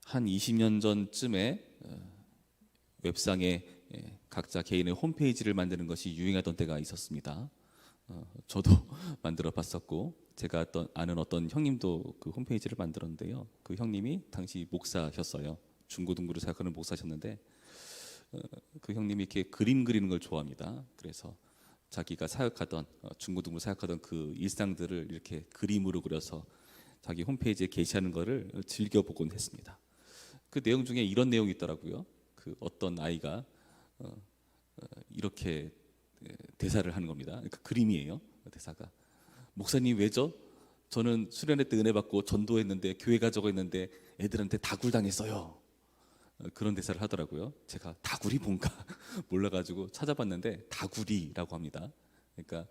한 20년 전쯤에 웹상에 각자 개인의 홈페이지를 만드는 것이 유행하던 때가 있었습니다. 저도 만들어 봤었고 제가 아는 어떤 형님도 그 홈페이지를 만들었는데요. 그 형님이 당시 목사셨어요. 중고등부를 사역하는 목사셨는데 그 형님이 이렇게 그림 그리는 걸 좋아합니다. 그래서 자기가 사역하던 중고등부 사역하던 그 일상들을 이렇게 그림으로 그려서 자기 홈페이지에 게시하는 것을 즐겨보곤 했습니다. 그 내용 중에 이런 내용이 있더라고요. 그 어떤 아이가 이렇게 대사를 하는 겁니다. 그 그림이에요. 대사가 목사님 왜죠? 저는 수련회 때 은혜 받고 전도했는데 교회 가자고 했는데 애들한테 다굴당했어요. 그런 대사를 하더라고요. 제가 다굴이 뭔가 몰라가지고 찾아봤는데 다굴이라고 합니다. 그러니까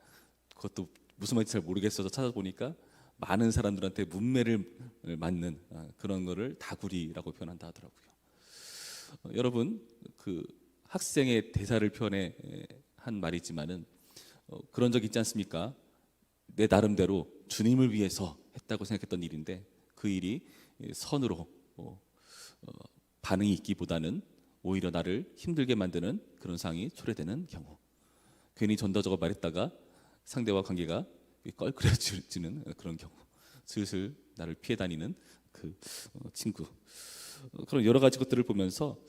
그것도 무슨 말인지 잘 모르겠어서 찾아보니까 많은 사람들한테 문매를 맞는 그런 거를 다굴이라고 표현한다 하더라고요. 여러분 그 학생의 대사를 표현해 한 말이지만은 그런 적 있지 않습니까? 내 나름대로 주님을 위해서 했다고 생각했던 일인데 그 일이 선으로 반응이 있기보다는 오히려 나를 힘들게 만드는 그런 상황이 초래되는 경우, 괜히 전도자가 말했다가 상대와 관계가 껄끄러지는 그런 경우, 슬슬 나를 피해 다니는 그 친구, 그런 여러 가지 것들을 보면서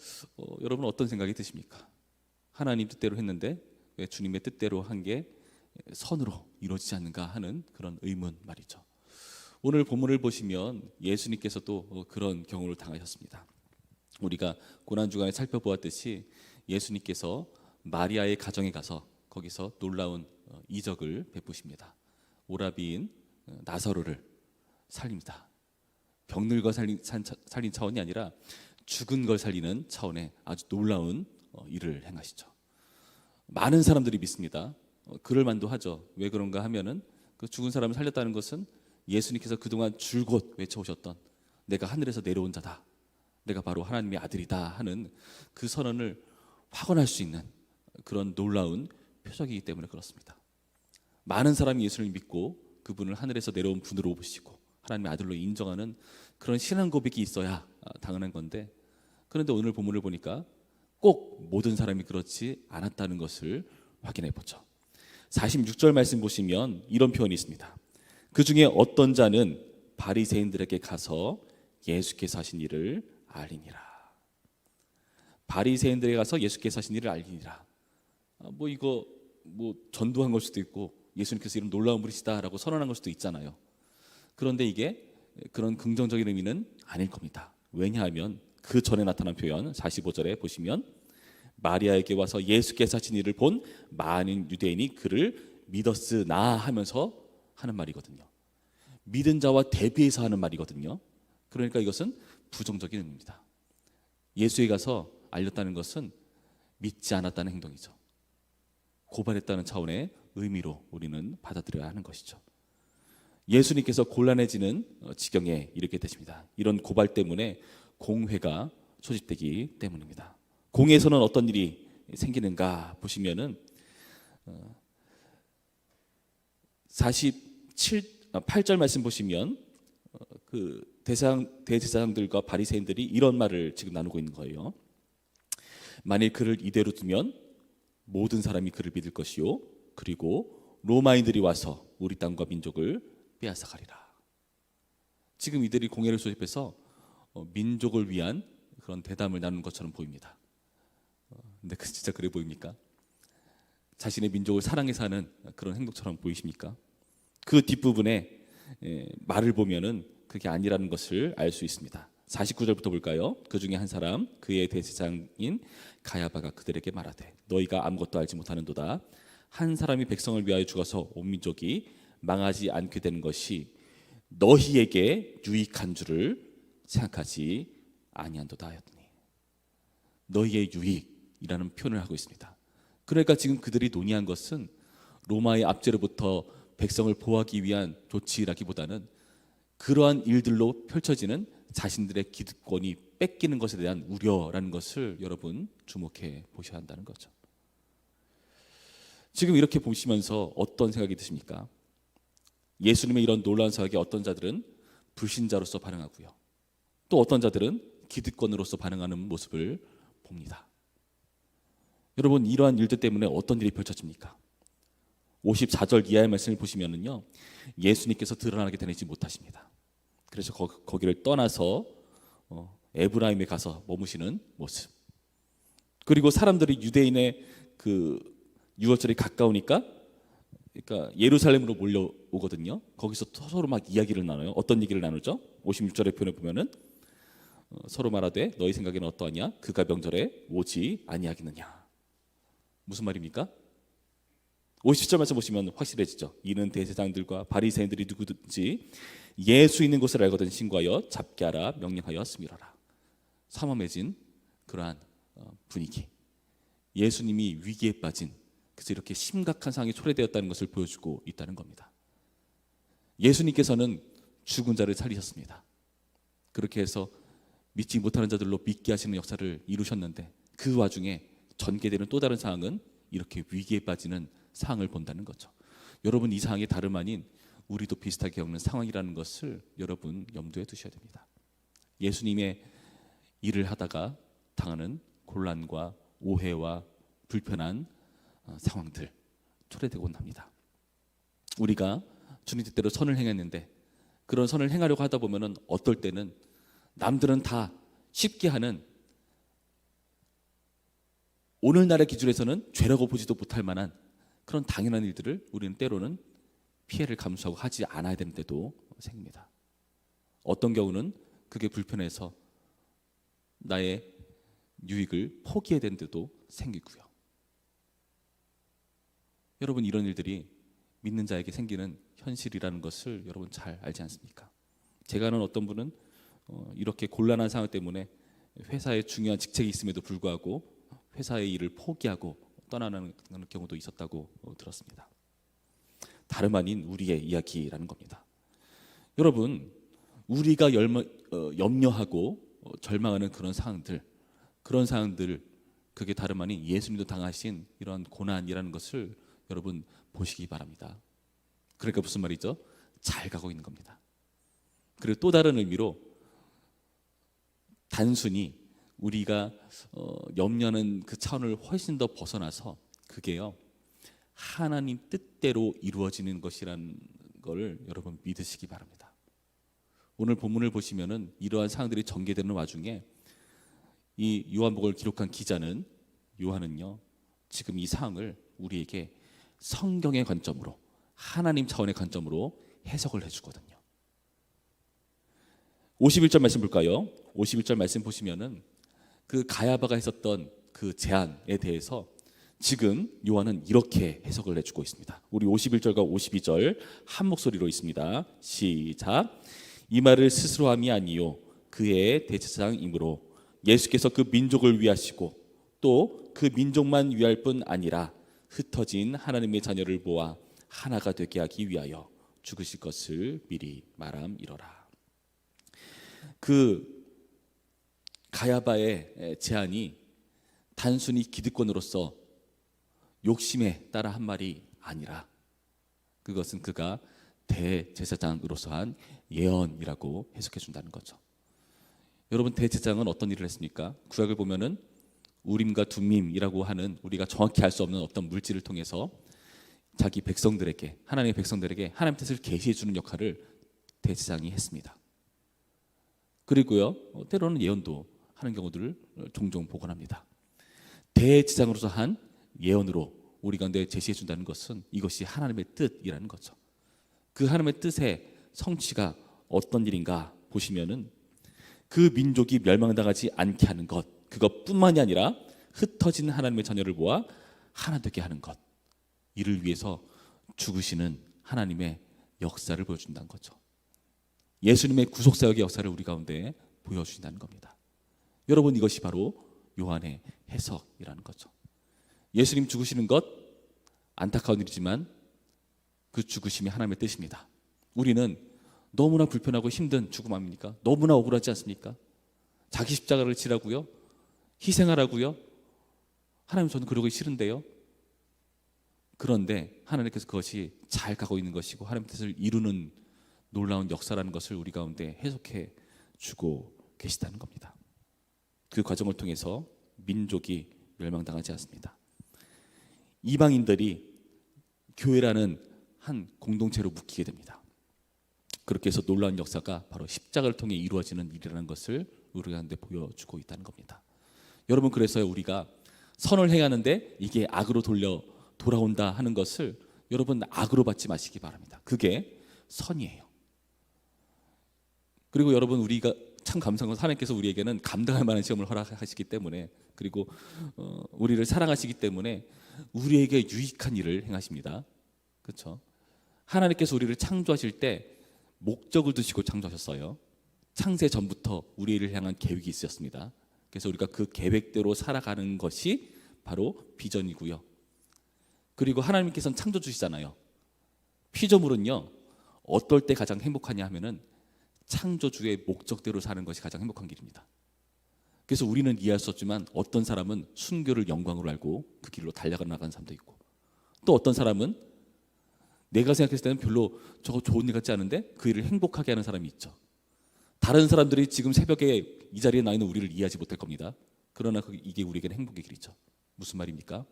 여러분은 어떤 생각이 드십니까? 하나님 뜻대로 했는데 왜 주님의 뜻대로 한 게 선으로 이루어지지 않는가 하는 그런 의문 말이죠. 오늘 본문을 보시면 예수님께서도 그런 경우를 당하셨습니다. 우리가 고난주간에 살펴보았듯이 예수님께서 마리아의 가정에 가서 거기서 놀라운 이적을 베푸십니다. 오라비인 나사로를 살립니다. 병든 걸 살린 차원이 아니라 죽은 걸 살리는 차원의 아주 놀라운 일을 행하시죠. 많은 사람들이 믿습니다. 그럴 만도 하죠. 왜 그런가 하면은 그 죽은 사람을 살렸다는 것은 예수님께서 그동안 줄곧 외쳐오셨던 내가 하늘에서 내려온 자다, 내가 바로 하나님의 아들이다 하는 그 선언을 확언할 수 있는 그런 놀라운 표적이기 때문에 그렇습니다. 많은 사람이 예수를 믿고 그분을 하늘에서 내려온 분으로 보시고 하나님의 아들로 인정하는 그런 신앙 고백이 있어야 당연한 건데, 그런데 오늘 본문을 보니까 꼭 모든 사람이 그렇지 않았다는 것을 확인해 보죠. 46절 말씀 보시면 이런 표현이 있습니다. 그 중에 어떤 자는 바리새인들에게 가서 예수께서 하신 일을 알리니라. 바리새인들에게 가서 예수께서 하신 일을 알리니라. 이거 전도한 걸 수도 있고 예수님께서 이런 놀라운 분이시다라고 선언한 걸 수도 있잖아요. 그런데 이게 그런 긍정적인 의미는 아닐 겁니다. 왜냐하면 그 전에 나타난 표현 45절에 보시면 마리아에게 와서 예수께서 하신 일을 본 많은 유대인이 그를 믿었으나 하면서 하는 말이거든요. 믿은 자와 대비해서 하는 말이거든요. 그러니까 이것은 부정적인 의미입니다. 예수에 가서 알렸다는 것은 믿지 않았다는 행동이죠. 고발했다는 차원의 의미로 우리는 받아들여야 하는 것이죠. 예수님께서 곤란해지는 지경에 이르게 되십니다. 이런 고발 때문에 공회가 소집되기 때문입니다. 공회에서는 어떤 일이 생기는가 보시면은 8절 말씀 보시면 그 대제사장들과 바리새인들이 이런 말을 지금 나누고 있는 거예요. 만일 그를 이대로 두면 모든 사람이 그를 믿을 것이요, 그리고 로마인들이 와서 우리 땅과 민족을 빼앗아가리라. 지금 이들이 공회를 소집해서 민족을 위한 그런 대담을 나누는 것처럼 보입니다. 근데 진짜 그래 보입니까? 자신의 민족을 사랑해서 하는 그런 행동처럼 보이십니까? 그 뒷부분에 말을 보면은 그게 아니라는 것을 알 수 있습니다. 49절부터 볼까요? 그 중에 한 사람 그의 대제사장인 가야바가 그들에게 말하되 너희가 아무것도 알지 못하는도다. 한 사람이 백성을 위하여 죽어서 온 민족이 망하지 않게 되는 것이 너희에게 유익한 줄을 생각하지 아니한도다 하였더니, 너희의 유익이라는 표현을 하고 있습니다. 그러니까 지금 그들이 논의한 것은 로마의 압제로부터 백성을 보호하기 위한 조치라기보다는 그러한 일들로 펼쳐지는 자신들의 기득권이 뺏기는 것에 대한 우려라는 것을 여러분 주목해 보셔야 한다는 거죠. 지금 이렇게 보시면서 어떤 생각이 드십니까? 예수님의 이런 놀라운 사역에 어떤 자들은 불신자로서 반응하고요, 또 어떤 자들은 기득권으로서 반응하는 모습을 봅니다. 여러분, 이러한 일들 때문에 어떤 일이 펼쳐집니까? 54절 이하의 말씀을 보시면은요, 예수님께서 드러나게 되지 못하십니다. 그래서 거기를 떠나서 에브라임에 가서 머무시는 모습. 그리고 사람들이 유대인의 그 유월절이 가까우니까, 그러니까 예루살렘으로 몰려오거든요. 거기서 서로 막 이야기를 나눠요. 어떤 얘기를 나누죠? 56절의 표현을 보면은 서로 말하되 너희 생각에는 어떠하냐? 그가 명절에 오지 아니하겠느냐. 무슨 말입니까? 50절 말씀 보시면 확실해지죠. 이는 대제사장들과 바리새인들이 누구든지 예수 있는 곳을 알거든 신고하여 잡게 하라 명령하여 스미러라. 삼엄해진 그러한 분위기. 예수님이 위기에 빠진, 그래서 이렇게 심각한 상황이 초래되었다는 것을 보여주고 있다는 겁니다. 예수님께서는 죽은 자를 살리셨습니다. 그렇게 해서 믿지 못하는 자들로 믿게 하시는 역사를 이루셨는데, 그 와중에 전개되는 또 다른 상황은 이렇게 위기에 빠지는 상황을 본다는 거죠. 여러분, 이 상황이 다름 아닌 우리도 비슷하게 겪는 상황이라는 것을 여러분 염두에 두셔야 됩니다. 예수님의 일을 하다가 당하는 곤란과 오해와 불편한 상황들 초래되곤 합니다. 우리가 주님 뜻대로 선을 행했는데, 그런 선을 행하려고 하다 보면은 어떨 때는 남들은 다 쉽게 하는, 오늘날의 기준에서는 죄라고 보지도 못할 만한 그런 당연한 일들을 우리는 때로는 피해를 감수하고 하지 않아야 되는 때도 생깁니다. 어떤 경우는 그게 불편해서 나의 유익을 포기해야 되는 때도 생기고요. 여러분, 이런 일들이 믿는 자에게 생기는 현실이라는 것을 여러분 잘 알지 않습니까? 제가 아는 어떤 분은 이렇게 곤란한 상황 때문에 회사에 중요한 직책이 있음에도 불구하고 회사의 일을 포기하고 떠나는 경우도 있었다고 들었습니다. 다름 아닌 우리의 이야기라는 겁니다. 여러분, 우리가 염려하고 절망하는 그런 상황들, 그게 다름 아닌 예수님도 당하신 이런 고난이라는 것을 여러분 보시기 바랍니다. 그러니까 무슨 말이죠? 잘 가고 있는 겁니다. 그리고 또 다른 의미로 단순히 우리가 염려하는 그 차원을 훨씬 더 벗어나서 그게요, 하나님 뜻대로 이루어지는 것이라는 걸 여러분 믿으시기 바랍니다. 오늘 본문을 보시면은 이러한 상황들이 전개되는 와중에 이 요한복음을 기록한 기자는, 요한은요, 지금 이 상황을 우리에게 성경의 관점으로, 하나님 차원의 관점으로 해석을 해주거든요. 51절 말씀 볼까요? 51절 말씀 보시면은 그 가야바가 했었던 그 제안에 대해서 지금 요한은 이렇게 해석을 해주고 있습니다. 우리 51절과 52절 한 목소리로 있습니다. 시작. 이 말을 스스로 함이 아니요 그의 대제사장이므로 예수께서 그 민족을 위하시고 또 그 민족만 위할 뿐 아니라 흩어진 하나님의 자녀를 모아 하나가 되게 하기 위하여 죽으실 것을 미리 말함이러라. 그 가야바의 제안이 단순히 기득권으로서 욕심에 따라 한 말이 아니라, 그것은 그가 대제사장으로서 한 예언이라고 해석해 준다는 거죠. 여러분, 대제사장은 어떤 일을 했습니까? 구약을 보면은 우림과 둠밈이라고 하는 우리가 정확히 알 수 없는 어떤 물질을 통해서 자기 백성들에게, 하나님의 백성들에게 하나님 뜻을 계시해 주는 역할을 대제사장이 했습니다. 그리고요, 때로는 예언도 하는 경우들을 종종 보곤 합니다. 대제사장으로서 한 예언으로 우리 가운데 제시해 준다는 것은 이것이 하나님의 뜻이라는 거죠. 그 하나님의 뜻의 성취가 어떤 일인가 보시면은 그 민족이 멸망당하지 않게 하는 것, 그것뿐만이 아니라 흩어진 하나님의 자녀를 모아 하나 되게 하는 것, 이를 위해서 죽으시는 하나님의 역사를 보여준다는 거죠. 예수님의 구속사역의 역사를 우리 가운데 보여주신다는 겁니다. 여러분, 이것이 바로 요한의 해석이라는 거죠. 예수님 죽으시는 것 안타까운 일이지만 그 죽으심이 하나님의 뜻입니다. 우리는 너무나 불편하고 힘든 죽음 아닙니까? 너무나 억울하지 않습니까? 자기 십자가를 지라고요? 희생하라고요? 하나님, 저는 그러기 싫은데요. 그런데 하나님께서 그것이 잘 가고 있는 것이고 하나님 뜻을 이루는 놀라운 역사라는 것을 우리 가운데 해석해 주고 계시다는 겁니다. 그 과정을 통해서 민족이 멸망당하지 않습니다. 이방인들이 교회라는 한 공동체로 묶이게 됩니다. 그렇게 해서 놀라운 역사가 바로 십자가를 통해 이루어지는 일이라는 것을 우리한테 보여주고 있다는 겁니다. 여러분, 그래서 우리가 선을 행하는데 이게 악으로 돌아온다 하는 것을 여러분 악으로 받지 마시기 바랍니다. 그게 선이에요. 그리고 여러분, 우리가 참 감사한 건 하나님께서 우리에게는 감당할 만한 시험을 허락하시기 때문에, 그리고 우리를 사랑하시기 때문에 우리에게 유익한 일을 행하십니다. 그렇죠? 하나님께서 우리를 창조하실 때 목적을 두시고 창조하셨어요. 창세 전부터 우리를 향한 계획이 있었습니다. 그래서 우리가 그 계획대로 살아가는 것이 바로 비전이고요. 그리고 하나님께서는 창조주시잖아요. 피조물은요, 어떨 때 가장 행복하냐 하면은 창조주의 목적대로 사는 것이 가장 행복한 길입니다. 그래서 우리는 이해할 수 없지만 어떤 사람은 순교를 영광으로 알고 그 길로 달려나가는 사람도 있고, 또 어떤 사람은 내가 생각했을 때는 별로 저거 좋은 일 같지 않은데 그 일을 행복하게 하는 사람이 있죠. 다른 사람들이 지금 새벽에 이 자리에 나 있는 우리를 이해하지 못할 겁니다. 그러나 이게 우리에게는 행복의 길이죠. 무슨 말입니까?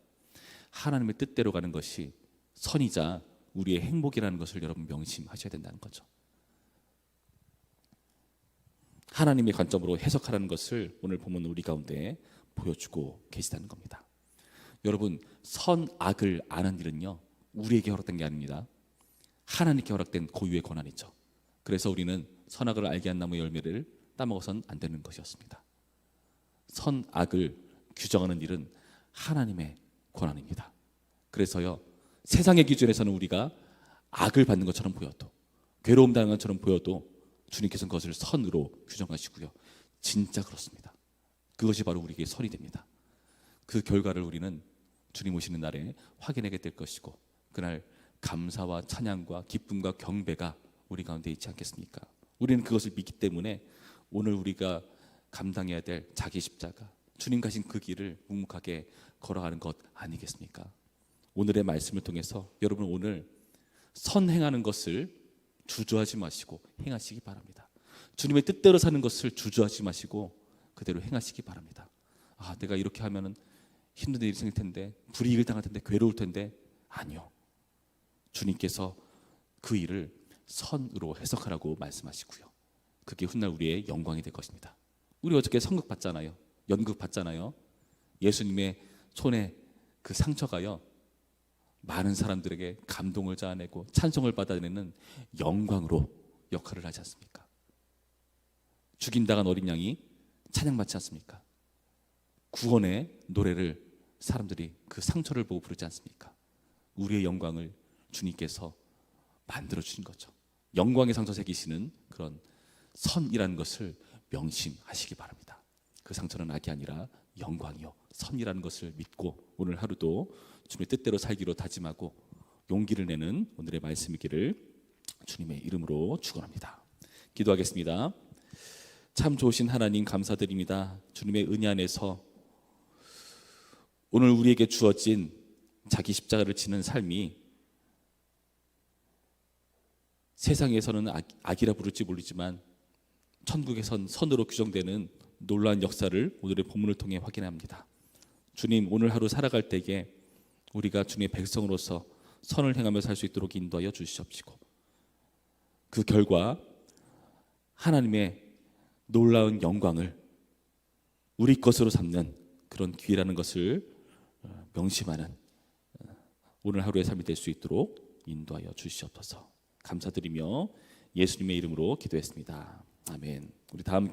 하나님의 뜻대로 가는 것이 선이자 우리의 행복이라는 것을 여러분 명심하셔야 된다는 거죠. 하나님의 관점으로 해석하라는 것을 오늘 보면 우리 가운데 보여주고 계시다는 겁니다. 여러분, 선악을 아는 일은요, 우리에게 허락된 게 아닙니다. 하나님께 허락된 고유의 권한이죠. 그래서 우리는 선악을 알게 한 나무 열매를 따먹어서는 안 되는 것이었습니다. 선악을 규정하는 일은 하나님의 권한입니다. 그래서요, 세상의 기준에서는 우리가 악을 받는 것처럼 보여도, 괴로움 당하는 것처럼 보여도 주님께서는 그것을 선으로 규정하시고요. 진짜 그렇습니다. 그것이 바로 우리에게 선이 됩니다. 그 결과를 우리는 주님 오시는 날에 확인하게 될 것이고, 그날 감사와 찬양과 기쁨과 경배가 우리 가운데 있지 않겠습니까? 우리는 그것을 믿기 때문에 오늘 우리가 감당해야 될 자기 십자가, 주님 가신 그 길을 묵묵하게 걸어가는 것 아니겠습니까? 오늘의 말씀을 통해서 여러분, 오늘 선행하는 것을 주저하지 마시고 행하시기 바랍니다. 주님의 뜻대로 사는 것을 주저하지 마시고 그대로 행하시기 바랍니다. 아, 내가 이렇게 하면은 힘든 일이 생길 텐데, 불이익을 당할 텐데, 괴로울 텐데. 아니요. 주님께서 그 일을 선으로 해석하라고 말씀하시고요. 그게 훗날 우리의 영광이 될 것입니다. 우리 어저께 선극 봤잖아요. 연극 봤잖아요. 예수님의 손에 그 상처가요, 많은 사람들에게 감동을 자아내고 찬송을 받아내는 영광으로 역할을 하지 않습니까? 죽임당한 어린 양이 찬양받지 않습니까? 구원의 노래를 사람들이 그 상처를 보고 부르지 않습니까? 우리의 영광을 주님께서 만들어 주신 거죠. 영광의 상처 새기시는 그런 선이라는 것을 명심하시기 바랍니다. 그 상처는 악이 아니라 영광이요 선이라는 것을 믿고 오늘 하루도 주님의 뜻대로 살기로 다짐하고 용기를 내는 오늘의 말씀이기를 주님의 이름으로 축원합니다. 기도하겠습니다. 참 좋으신 하나님, 감사드립니다. 주님의 은혜 안에서 오늘 우리에게 주어진 자기 십자가를 지는 삶이 세상에서는 악이라 부를지 모르지만 천국에선 선으로 규정되는 놀라운 역사를 오늘의 본문을 통해 확인합니다. 주님, 오늘 하루 살아갈 때에 우리가 주님의 백성으로서 선을 행하며 살 수 있도록 인도하여 주시옵시고, 그 결과 하나님의 놀라운 영광을 우리 것으로 삼는 그런 기회라는 것을 명심하는 오늘 하루의 삶이 될 수 있도록 인도하여 주시옵소서. 감사드리며 예수님의 이름으로 기도했습니다. 아멘. 우리 다음